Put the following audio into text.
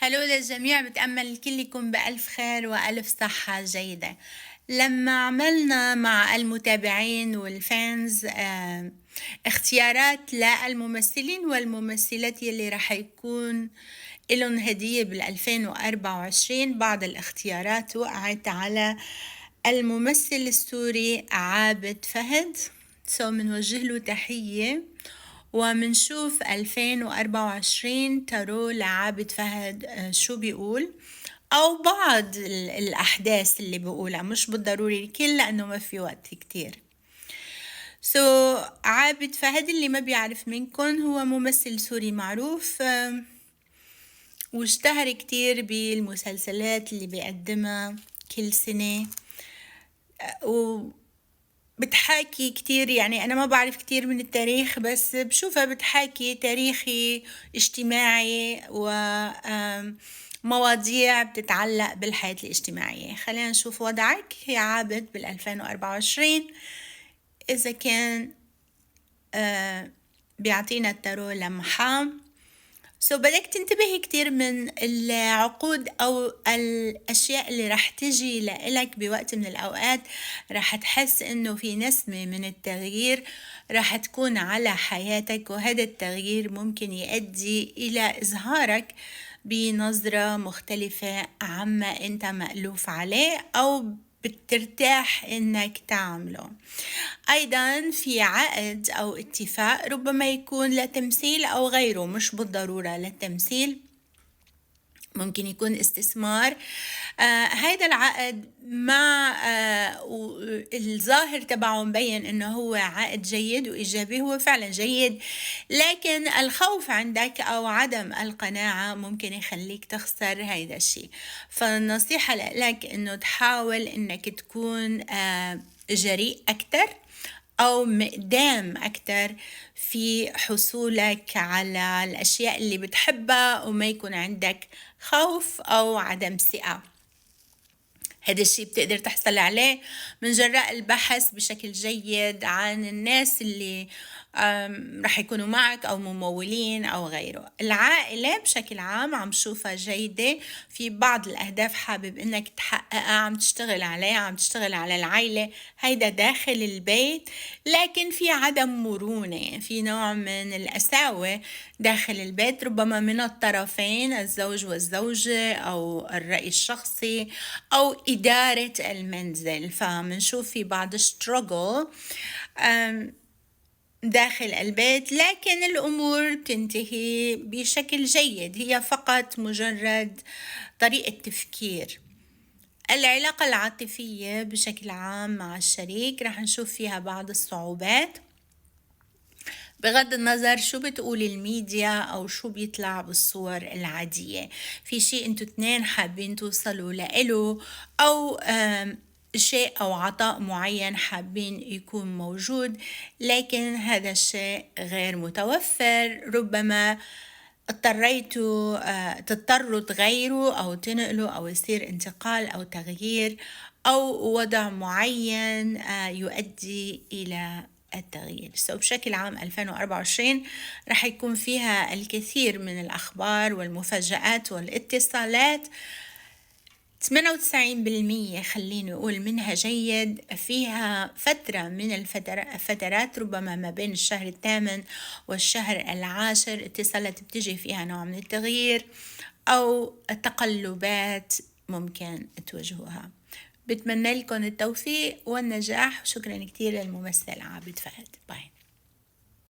هلو للجميع، بتأمل الكل يكون بألف خير وألف صحة جيدة. لما عملنا مع المتابعين والفانز اختيارات للممثلين والممثلات يلي رح يكون إلهم هدية بال2024، بعض الاختيارات وقعت على الممثل السوري عابد فهد. منوجه له تحية ومنشوف 2024 تارو لعابد فهد شو بيقول، أو بعض الأحداث اللي بيقولها، مش بالضروري الكل لأنه ما في وقت كتير. عابد فهد اللي ما بيعرف منكم هو ممثل سوري معروف، واشتهر كتير بالمسلسلات اللي بيقدمها كل سنة، بتحاكي كتير. يعني أنا ما بعرف كتير من التاريخ، بس بشوفها بتحاكي تاريخي اجتماعي ومواضيع بتتعلق بالحياة الاجتماعية. خلينا نشوف وضعك يا عابد بال2024 إذا كان بيعطينا التارو لمحة. بدك تنتبهي كتير من العقود أو الأشياء اللي رح تجي لإلك بوقت من الأوقات. رح تحس إنه في نسمة من التغيير رح تكون على حياتك، وهذا التغيير ممكن يؤدي إلى إظهارك بنظرة مختلفة عما أنت مألوف عليه أو بترتاح إنك تعمله. أيضا في عقد أو اتفاق ربما يكون لتمثيل أو غيره، مش بالضرورة للتمثيل، ممكن يكون استثمار. هيدا العقد مع الظاهر تبعه مبين انه هو عقد جيد وايجابي، هو فعلا جيد، لكن الخوف عندك او عدم القناعة ممكن يخليك تخسر هيدا الشيء. فالنصيحة لك انه تحاول انك تكون جريء اكتر أو مقدام أكتر في حصولك على الأشياء اللي بتحبها، وما يكون عندك خوف أو عدم ثقة. هذا الشيء بتقدر تحصل عليه من جراء البحث بشكل جيد عن الناس اللي رح يكونوا معك أو ممولين أو غيره. العائلة بشكل عام عم شوفها جيدة، في بعض الأهداف حابب إنك تحققها، عم تشتغل عليها، عم تشتغل على العائلة، هيدا داخل البيت، لكن في عدم مرونة، في نوع من القساوة داخل البيت، ربما من الطرفين الزوج والزوجة أو الرأي الشخصي أو إدارة المنزل. فمنشوف في بعض struggle داخل البيت، لكن الأمور تنتهي بشكل جيد، هي فقط مجرد طريقة تفكير. العلاقة العاطفية بشكل عام مع الشريك رح نشوف فيها بعض الصعوبات، بغض النظر شو بتقول الميديا أو شو بيطلع بالصور العادية. في شيء انتوا اتنين حابين توصلوا لإله، أو شيء أو عطاء معين حابين يكون موجود، لكن هذا الشيء غير متوفر. ربما تضطروا تغيروا أو تنقلوا أو يصير انتقال أو تغيير أو وضع معين يؤدي إلى التغيير. بشكل عام 2024 رح يكون فيها الكثير من الأخبار والمفاجآت والاتصالات، 98% خليني أقول منها جيد. فيها فترة من الفترات ربما ما بين الشهر 8 والشهر 10 اتصالات بتجي فيها نوع من التغيير أو تقلبات ممكن تواجهوها. بتمنى لكم التوفيق والنجاح، وشكرا كتير للممثل عابد فهد. باي.